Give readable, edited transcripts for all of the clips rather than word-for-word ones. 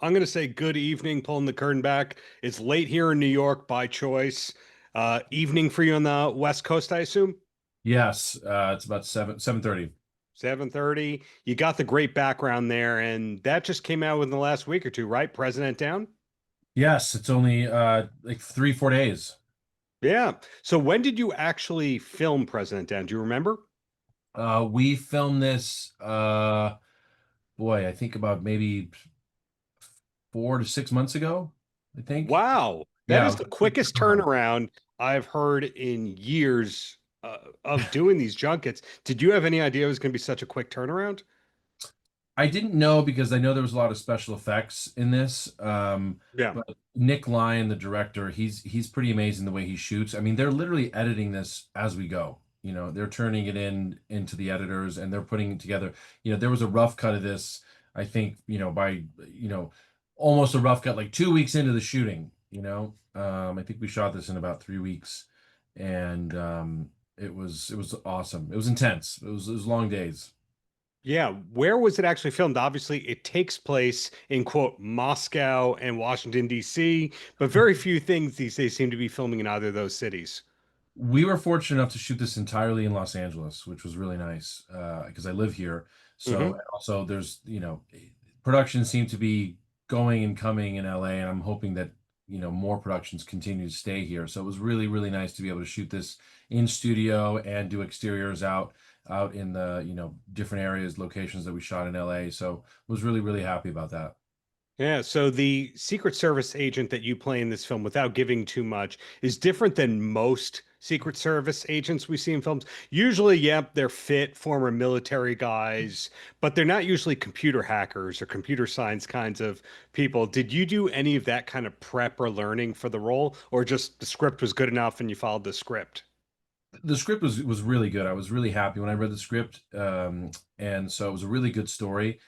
I'm going to say good evening, pulling the curtain back. It's late here in New York by choice. Evening for you on the West Coast, I assume. Yes, it's about 7:30. 7:30. You got the great background there, and that just came out within the last week or two, right? President Down? Yes, it's only like 3, 4 days. Yeah. So when did you actually film President Down? Do you remember? We filmed this boy, I think about maybe 4 to 6 months ago, I think. Wow. That Yeah, is it the was a quick quickest turnaround. turnaround I've heard in years of doing these junkets. Did you have any idea it was going to be such a quick turnaround? I didn't know because I know there was a lot of special effects in this. Yeah. But Nick Lyon, the director, he's pretty amazing the way he shoots. I mean, they're literally editing this as we go. They're turning it into the editors and they're putting it together. There was a rough cut of this, I think, by, almost a rough cut, like 2 weeks into the shooting. I think we shot this in about 3 weeks, and it was awesome. It was intense. It was long days. Yeah, where was it actually filmed? Obviously, it takes place in quote Moscow and Washington, D.C., but very few things these days seem to be filming in either of those cities. We were fortunate enough to shoot this entirely in Los Angeles, which was really nice because I live here. So Hmm. and also there's, productions seem to be going and coming in LA, and I'm hoping that, more productions continue to stay here. So it was really, really nice to be able to shoot this in studio and do exteriors out in the, different areas, locations that we shot in LA. So was really, really happy about that. Yeah, so the Secret Service agent that you play in this film, without giving too much, is different than most Secret Service agents we see in films. Usually, yep, they're fit, former military guys, but they're not usually computer hackers or computer science kinds of people. Did you do any of that kind of prep or learning for the role, or just the script was good enough and you followed the script? The script was really good. I was really happy when I read the script, and so it was a really good story.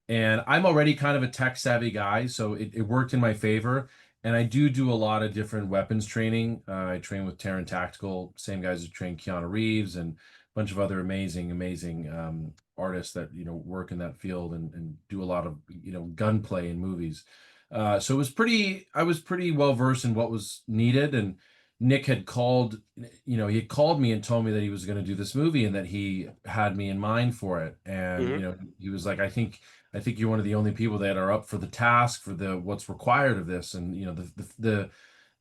And I'm already kind of a tech savvy guy, so it worked in my favor. And I do a lot of different weapons training. I train with Terran Tactical, same guys who train Keanu Reeves and a bunch of other amazing artists that work in that field and do a lot of gunplay in movies. So I was pretty well versed in what was needed. And Nick had called me and told me that he was going to do this movie and that he had me in mind for it. And, Hmm. he was like, I think you're one of the only people that are up for the task for the what's required of this. And, the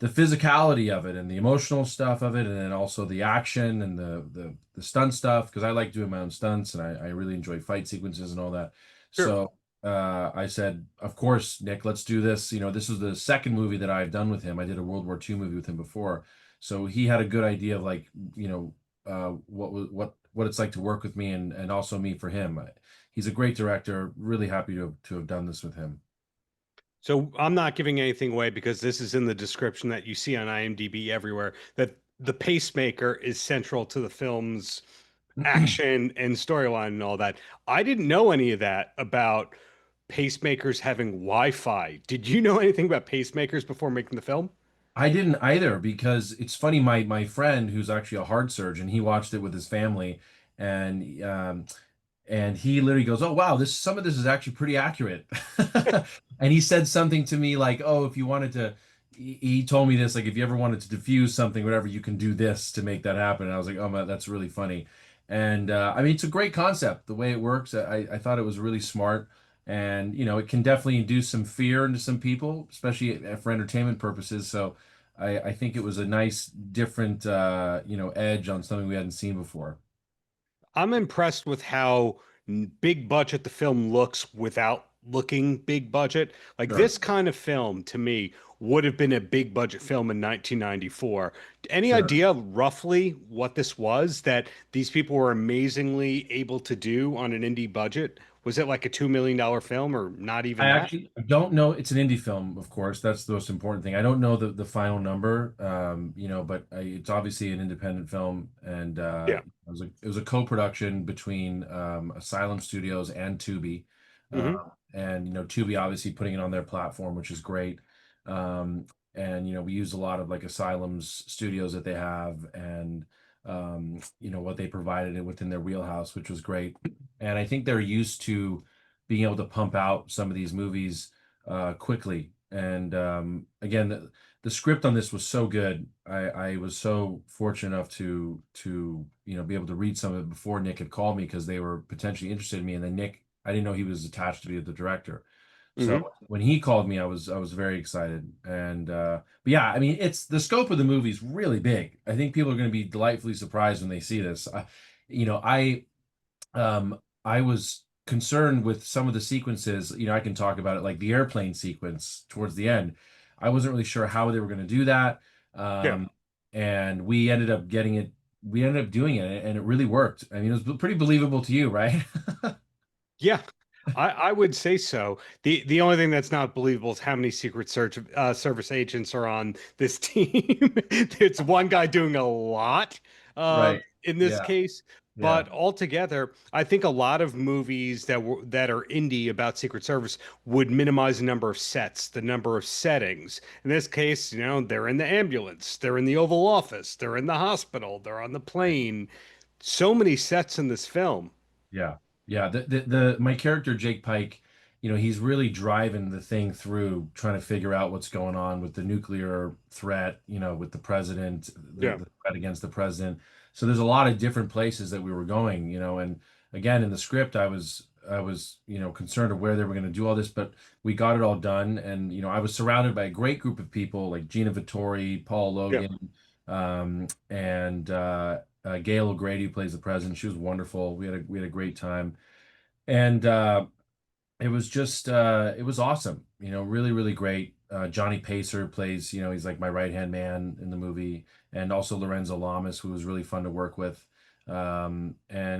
physicality of it and the emotional stuff of it, and then also the action and the stunt stuff, because I like doing my own stunts and I really enjoy fight sequences and all that. Sure. So I said, of course, Nick, let's do this. This was the second movie that I've done with him. I did a World War II movie with him before, so he had a good idea of, like, what it's like to work with me, and also me for him. He's a great director. Really happy to have done this with him. So I'm not giving anything away because this is in the description that you see on IMDb everywhere, that the pacemaker is central to the film's action and storyline and all that. I didn't know any of that about pacemakers having Wi-Fi. Did you know anything about pacemakers before making the film? I didn't either, because it's funny. My friend, who's actually a heart surgeon, he watched it with his family, and he literally goes, "Oh wow, this some of this is actually pretty accurate." And he said something to me like, "Oh, if you wanted to," he told me this, like, if you ever wanted to diffuse something, whatever, you can do this to make that happen. And I was like, "Oh man, that's really funny." And I mean, it's a great concept the way it works. I thought it was really smart, and it can definitely induce some fear into some people, especially for entertainment purposes. So I think it was a nice different edge on something we hadn't seen before. I'm impressed with how big budget the film looks without looking big budget. Like Sure, this kind of film to me would have been a big budget film in 1994. Any sure. idea roughly what this was that these people were amazingly able to do on an indie budget? Was it like a $2 million film or not I even that? actually don't know. It's an indie film, of course. That's the most important thing. I don't know the final number, but it's obviously an independent film, and Yeah. it was a co-production between Asylum Studios and Tubi, Hmm. and Tubi obviously putting it on their platform, which is great. And we used a lot of, like, Asylum's studios that they have, and what they provided it within their wheelhouse, which was great. And I think they're used to being able to pump out some of these movies quickly. And again, the script on this was so good. I was so fortunate enough to be able to read some of it before Nick had called me because they were potentially interested in me. And then Nick, I didn't know he was attached to be the director. So Hmm. when he called me, I was very excited. And but yeah, I mean, it's the scope of the movie is really big. I think people are going to be delightfully surprised when they see this. You know, I was concerned with some of the sequences. I can talk about it, like the airplane sequence towards the end. I wasn't really sure how they were going to do that. Yeah. And we ended up getting it. We ended up doing it, and it really worked. I mean, it was pretty believable to you, right? Yeah, I would say so. The only thing that's not believable is how many Service agents are on this team. It's one guy doing a lot Right. in this Yeah. case, Yeah. but altogether, I think a lot of movies that are indie about Secret Service would minimize the number of sets, the number of settings. In this case, they're in the ambulance, they're in the Oval Office, they're in the hospital, they're on the plane. So many sets in this film. Yeah. Yeah. The my character, Jake Pike, he's really driving the thing through, trying to figure out what's going on with the nuclear threat, with the president, Yeah. the threat against the president. So there's a lot of different places that we were going, and again in the script I was concerned of where they were going to do all this, but we got it all done. And I was surrounded by a great group of people like Gina Vittori, Paul Yeah. Logan, and Gail O'Grady plays the president. She was wonderful. We had a great time, and it was awesome. Really really great. Johnny Pacer plays, he's like my right hand man in the movie, and also Lorenzo Lamas, who was really fun to work with. And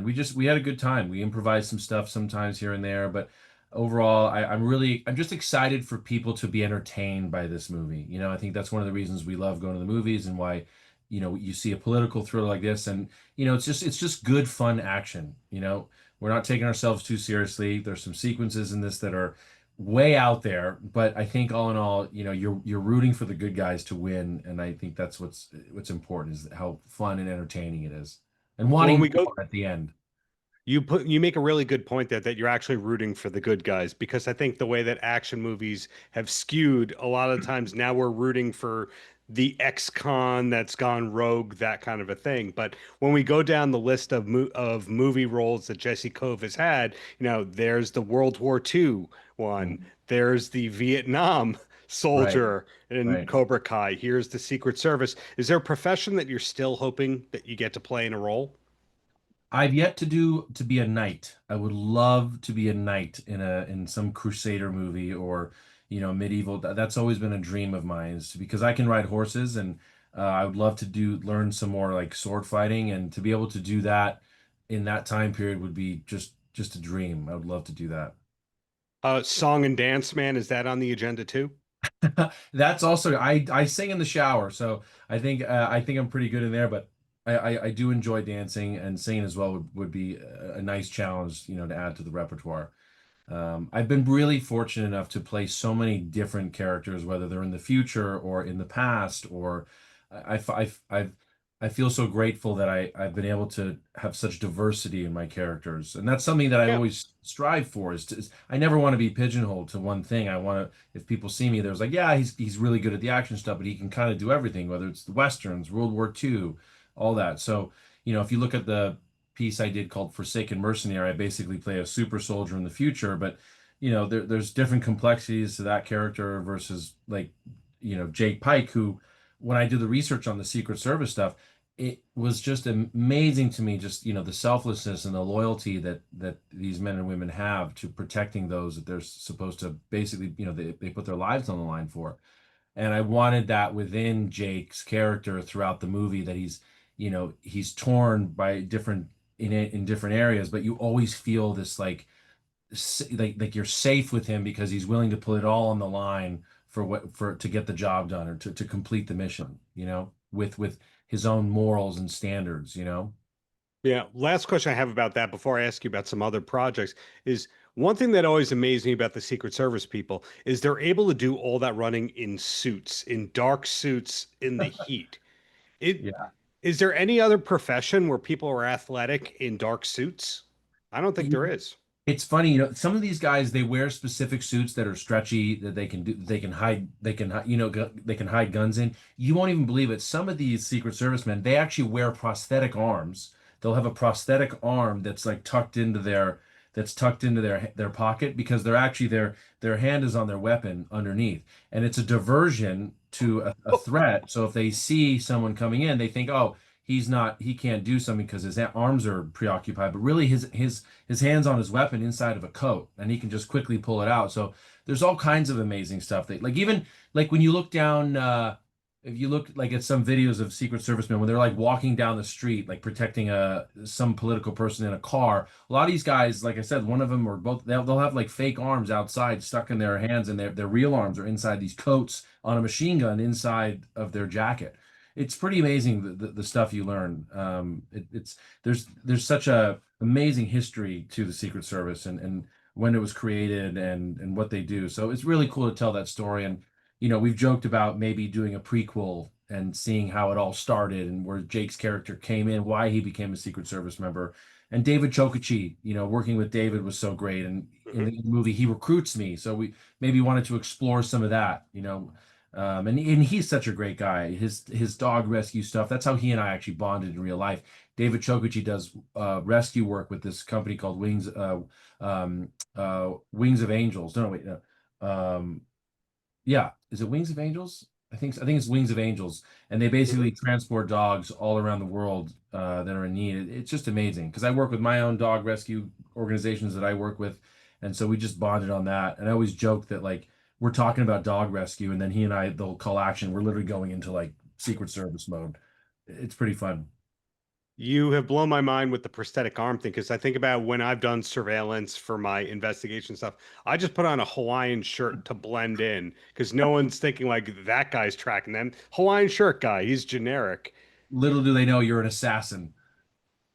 we had a good time. We improvised some stuff sometimes here and there, but overall, I'm just excited for people to be entertained by this movie. I think that's one of the reasons we love going to the movies, and why you see a political thriller like this, and it's just good fun action. We're not taking ourselves too seriously. There's some sequences in this that are way out there, but I think all in all, you're rooting for the good guys to win, and I think that's what's important, is how fun and entertaining it is, and Well, when wanting we go more at the end. you make a really good point there that you're actually rooting for the good guys, because I think the way that action movies have skewed a lot of times, now we're rooting for the ex-con that's gone rogue, that kind of a thing. But when we go down the list of movie roles that Jesse Kove has had, there's the World War II one, Mm. there's the Vietnam Right, soldier in right. Cobra Kai, here's the Secret Service. Is there a profession that you're still hoping that you get to play in a role? I've yet to be a knight. I would love to be a knight in some Crusader movie, or medieval. That's always been a dream of mine, is because I can ride horses, and I would love to do learn some more like sword fighting, and to be able to do that in that time period would be just a dream. I would love to do that. Song and Dance Man, is that on the agenda too? That's also, I sing in the shower, so I think I'm pretty good in there. But I do enjoy dancing, and singing as well would be a nice challenge, to add to the repertoire. I've been really fortunate enough to play so many different characters, whether they're in the future or in the past, or I feel so grateful that I've been able to have such diversity in my characters, and that's something that I Yeah. always strive for. I never want to be pigeonholed to one thing. I want to, if people see me, there's like, yeah, he's really good at the action stuff, but he can kind of do everything, whether it's the westerns, World War II, all that. So, if you look at the piece I did called Forsaken Mercenary, I basically play a super soldier in the future, but there's different complexities to that character versus, like, Jake Pike, who, when I did the research on the Secret Service stuff, it was just amazing to me, just the selflessness and the loyalty that these men and women have to protecting those that they're supposed to basically, they put their lives on the line for. And I wanted that within Jake's character throughout the movie, that he's torn by different in different areas, but you always feel this like you're safe with him because he's willing to put it all on the line for to get the job done, or to complete the mission, with his own morals and standards. Yeah. Last question I have about that before I ask you about some other projects is, one thing that always amazed me about the Secret Service people is they're able to do all that running in suits, in dark suits in the heat. It Yeah. is there any other profession where people are athletic in dark suits? I don't think there is. It's funny, some of these guys they wear specific suits that are stretchy that they can they can hide guns in. You won't even believe it. Some of these Secret Service men, they actually wear prosthetic arms. They'll have a prosthetic arm that's like tucked into their pocket because they're actually their hand is on their weapon underneath. And it's a diversion to a threat. So if they see someone coming in, they think, "Oh, he can't do something because his arms are preoccupied," but really his hands on his weapon inside of a coat, and he can just quickly pull it out. So there's all kinds of amazing stuff that, like, even like when you look down, if you look like at some videos of Secret Servicemen when they're like walking down the street, like protecting some political person in a car. A lot of these guys, like I said, one of them or both, they'll have like fake arms outside stuck in their hands, and their real arms are inside these coats on a machine gun inside of their jacket. It's pretty amazing the stuff you learn. It's there's such a amazing history to the Secret Service and when it was created and what they do. So it's really cool to tell that story. And we've joked about maybe doing a prequel and seeing how it all started and where Jake's character came in, why he became a Secret Service member. And David Chokichi, working with David was so great. And in Mhm. the movie, he recruits me, so we maybe wanted to explore some of that. And he's such a great guy. His dog rescue stuff. That's how he and I actually bonded in real life. David Chokichi does rescue work with this company called Wings of Angels. No, wait, no. Yeah, is it Wings of Angels? I think it's Wings of Angels, and they basically Mhm. transport dogs all around the world that are in need. It's just amazing because I work with my own dog rescue organizations that I work with, and so we just bonded on that. And I always joke that like we're talking about dog rescue, and then he and I they'll call action. We're literally going into like Secret Service mode. It's pretty fun. You have blown my mind with the prosthetic arm thing because I think about when I've done surveillance for my investigation stuff. I just put on a Hawaiian shirt to blend in because no one's thinking like that guy's tracking them. Hawaiian shirt guy, he's generic. Little do they know you're an assassin.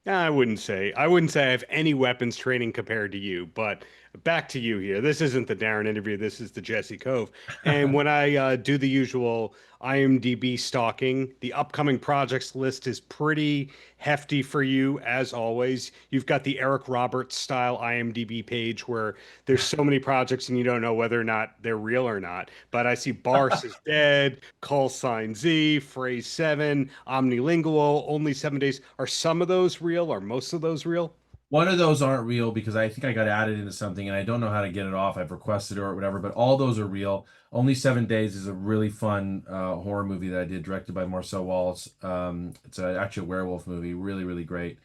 I wouldn't say I have any weapons training compared to you, but back to you here. This isn't the Darren interview. This is the Jesse Kove. And when I do the usual IMDb stalking, the upcoming projects list is pretty hefty for you, as always. You've got the Eric Roberts style IMDb page where there's so many projects and you don't know whether or not they're real or not. But I see Barce is Dead, Call Sign Z, Phrase 7, Omnilingual, Only 7 Days. Are some of those real? Are most of those real? One of those aren't real because I think I got added into something and I don't know how to get it off. I've requested it or whatever, but all those are real. Only 7 Days is a really fun horror movie that I did, directed by Marcel Wallace. It's actually a werewolf movie, really, really great.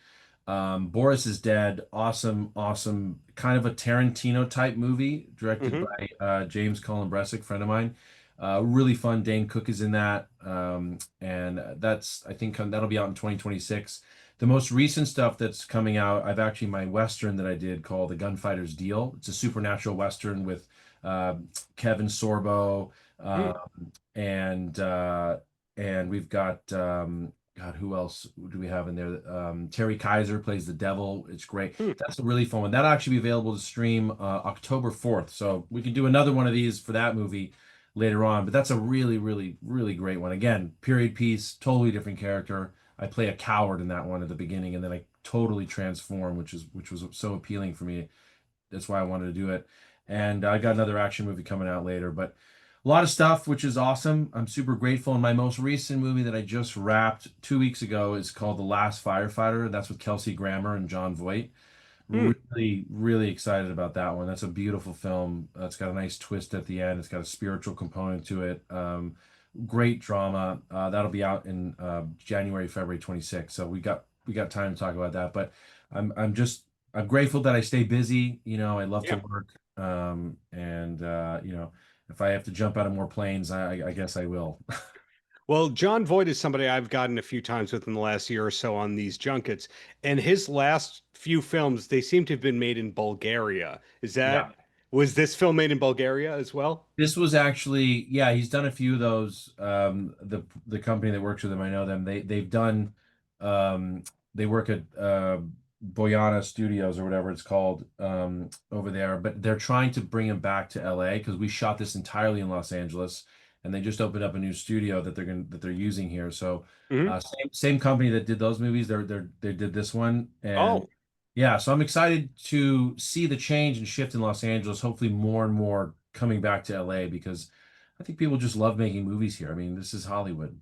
Boris is Dead, awesome, awesome, kind of a Tarantino type movie, directed Hmm. by James Cullen Bressick, friend of mine. Really fun. Dane Cook is in that, and that's I think that'll be out in 2026. The most recent stuff that's coming out, I've actually my Western that I did called The Gunfighter's Deal. It's a supernatural Western with uh, Kevin Sorbo, Hmm. and we've got God, who else do we have in there? Terry Kaiser plays the devil. It's great. Hmm. That's a really fun one. That'll actually be available to stream October 4th. So we can do another one of these for that movie later on. But that's a really, really, really great one. Again, period piece, totally different character. I play a coward in that one at the beginning, and then I totally transform, which was so appealing for me. That's why I wanted to do it. And I got another action movie coming out later, but a lot of stuff, which is awesome. I'm super grateful. And my most recent movie that I just wrapped 2 weeks ago is called The Last Firefighter. That's with Kelsey Grammer and John Voight. Hmm. Really, really excited about that one. That's a beautiful film. It's got a nice twist at the end. It's got a spiritual component to it. Great drama. That'll be out in January, February 26th. So we got time to talk about that. But I'm grateful that I stay busy. I love to Yeah. work. And if I have to jump out of more planes, I guess I will. Well, John Voight is somebody I've gotten a few times within the last year or so on these junkets, and his last few films, they seem to have been made in Bulgaria. Yeah. Was this film made in Bulgaria as well? This was actually, yeah, he's done a few of those. The company that works with him, I know them. They've done um they work at Boyana Studios or whatever it's called over there, but they're trying to bring him back to LA because we shot this entirely in Los Angeles and they just opened up a new studio that they're using here. So Hmm. same company that did those movies, they did this one and Oh. Yeah, so I'm excited to see the change and shift in Los Angeles, hopefully more and more coming back to LA because I think people just love making movies here. I mean, this is Hollywood.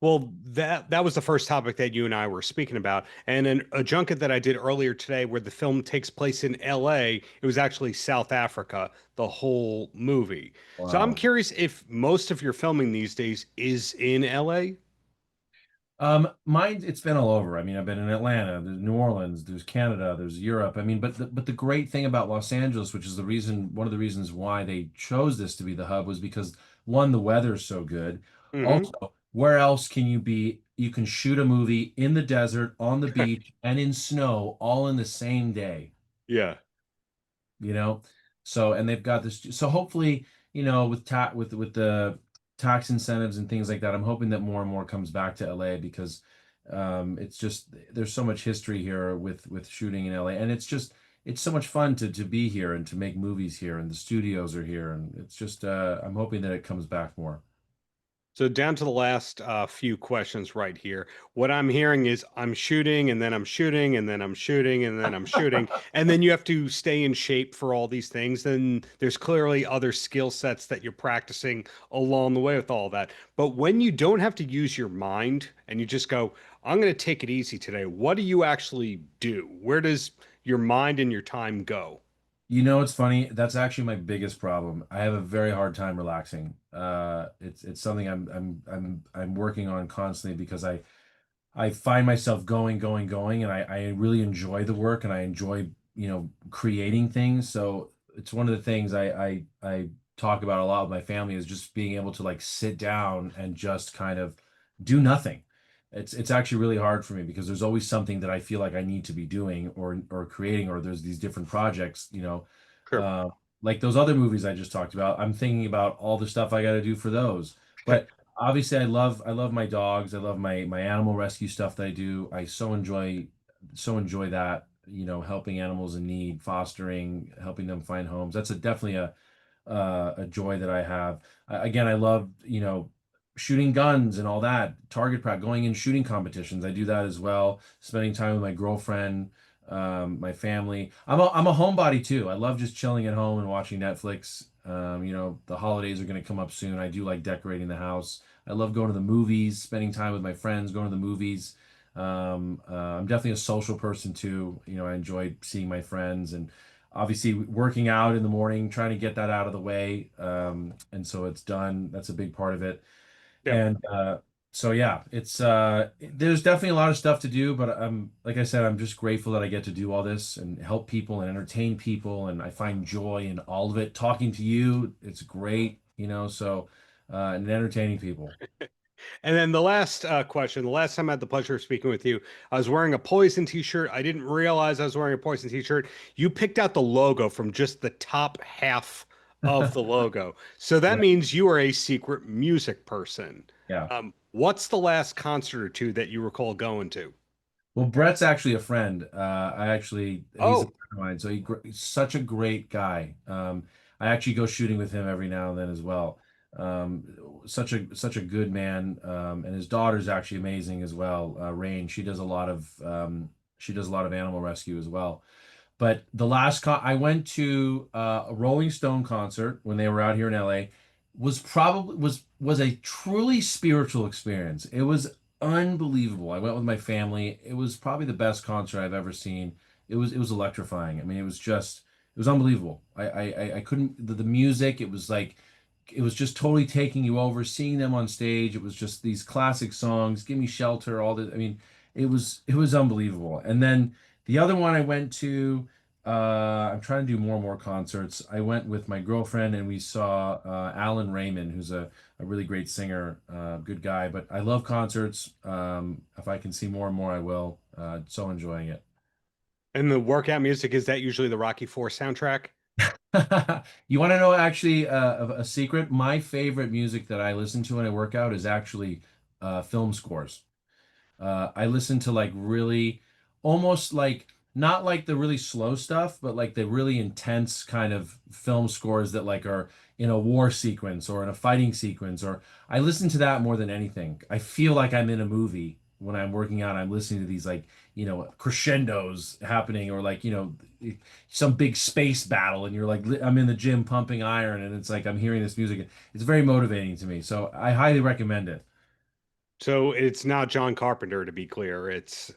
Well, that was the first topic that you and I were speaking about, and in a junket that I did earlier today, where the film takes place in L.A., it was actually South Africa, the whole movie. So I'm Wow. curious if most of your filming these days is in L.A. Mine, it's been all over. I mean, I've been in Atlanta, there's New Orleans, there's Canada, there's Europe. I mean, but the great thing about Los Angeles, which is one of the reasons why they chose this to be the hub, was because one, the weather is so good. Hmm. Also, where else can you be? You can shoot a movie in the desert, on the beach, and in snow, all in the same day. Yeah. you know so and they've got this, so hopefully, with the tax incentives and things like that, I'm hoping that more and more comes back to LA because it's just there's so much history here with shooting in LA, and it's so much fun to be here and to make movies here, and the studios are here, and it's just I'm hoping that it comes back more. So down to the last few questions right here. What I'm hearing is I'm shooting and then I'm shooting and then I'm shooting and then I'm shooting. And then you have to stay in shape for all these things. Then there's clearly other skill sets that you're practicing along the way with all that. But when you don't have to use your mind and you just go, I'm going to take it easy today, what do you actually do? Where does your mind and your time go? It's funny. That's actually my biggest problem. I have a very hard time relaxing. It's something I'm working on constantly because I find myself going, and I really enjoy the work and I enjoy, creating things. So it's one of the things I talk about a lot with my family is just being able to like sit down and just kind of do nothing. It's actually really hard for me because there's always something that I feel like I need to be doing or creating, or there's these different projects, Sure. uh, like those other movies I just talked about. I'm thinking about all the stuff I got to do for those. But obviously, I love my dogs. I love my animal rescue stuff that I do. I so enjoy that. Helping animals in need, fostering, helping them find homes. That's definitely a joy that I have. Again, I love, shooting guns and all that, target practice, going in shooting competitions. I do that as well. Spending time with my girlfriend, my family. I'm a homebody too. I love just chilling at home and watching Netflix. The holidays are going to come up soon. I do like decorating the house. I love going to the movies, spending time with my friends, going to the movies. I'm definitely a social person too. I enjoy seeing my friends and obviously working out in the morning, trying to get that out of the way. And so it's done. That's a big part of it. Yeah. And so yeah, it's there's definitely a lot of stuff to do, but I'm like I said, I'm just grateful that I get to do all this and help people and entertain people, and I find joy in all of it. Talking to you, it's great, and entertaining people. And then the last question, the last time I had the pleasure of speaking with you, I was wearing a Poison t-shirt. I didn't realize I was wearing a Poison t-shirt. You picked out the logo from just the top half of the logo. So that Yeah, means you are a secret music person. yeah. What's the last concert or two that you recall going to? Well, Brett's actually a friend. He's a Oh, friend of mine, so he's such a great guy. I actually go shooting with him every now and then as well. Such a good man, and his daughter's actually amazing as well. Rain, she does a lot of animal rescue as well. But the last I went to a Rolling Stone concert when they were out here in LA was a truly spiritual experience. It was unbelievable. I went with my family. It was probably the best concert I've ever seen. It was electrifying. I mean, it was unbelievable. I couldn't the music. It was like it was just totally taking you over. Seeing them on stage, it was just these classic songs. Give Me Shelter. All the. I mean, it was unbelievable. And then the other one I went to. I'm trying to do more and more concerts. I went with my girlfriend and we saw Alan Raymond, who's a really great singer, good guy. But I love concerts. If I can see more and more, I will. So enjoying it. and the workout music, is that usually the Rocky Four soundtrack? You want to know actually a secret? My favorite music that I listen to when I work out is actually film scores. I listen to like really, almost like not like the really slow stuff, but like the really intense kind of film scores that like are in a war sequence or in a fighting sequence. Or I listen to that more than anything. I feel like I'm in a movie, when I'm working out, I'm listening to these like, crescendos happening, or like, some big space battle, and you're like, I'm in the gym pumping iron, and it's like I'm hearing this music. It's very motivating to me. So I highly recommend it. So it's not John Carpenter, to be clear. It's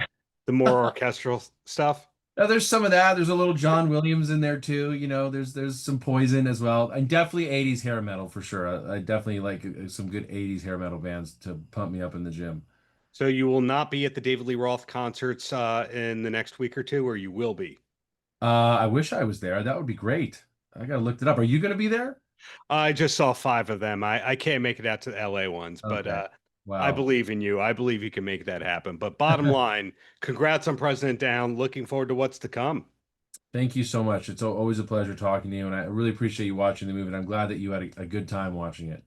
the more orchestral stuff. Now, there's some of that. There's a little John Williams in there too. There's some Poison as well, and definitely 80s hair metal for sure. I definitely like some good 80s hair metal bands to pump me up in the gym. So you will not be at the David Lee Roth concerts in the next week or two, or you will be? I wish I was there. That would be great. I gotta look it up. Are you gonna be there? I just saw five of them. I can't make it out to the LA ones, but Okay. I Wow. believe in you. I believe you can make that happen. But bottom line, congrats on President Down. Looking forward to what's to come. Thank you so much. It's always a pleasure talking to you, and I really appreciate you watching the movie, and I'm glad that you had a good time watching it.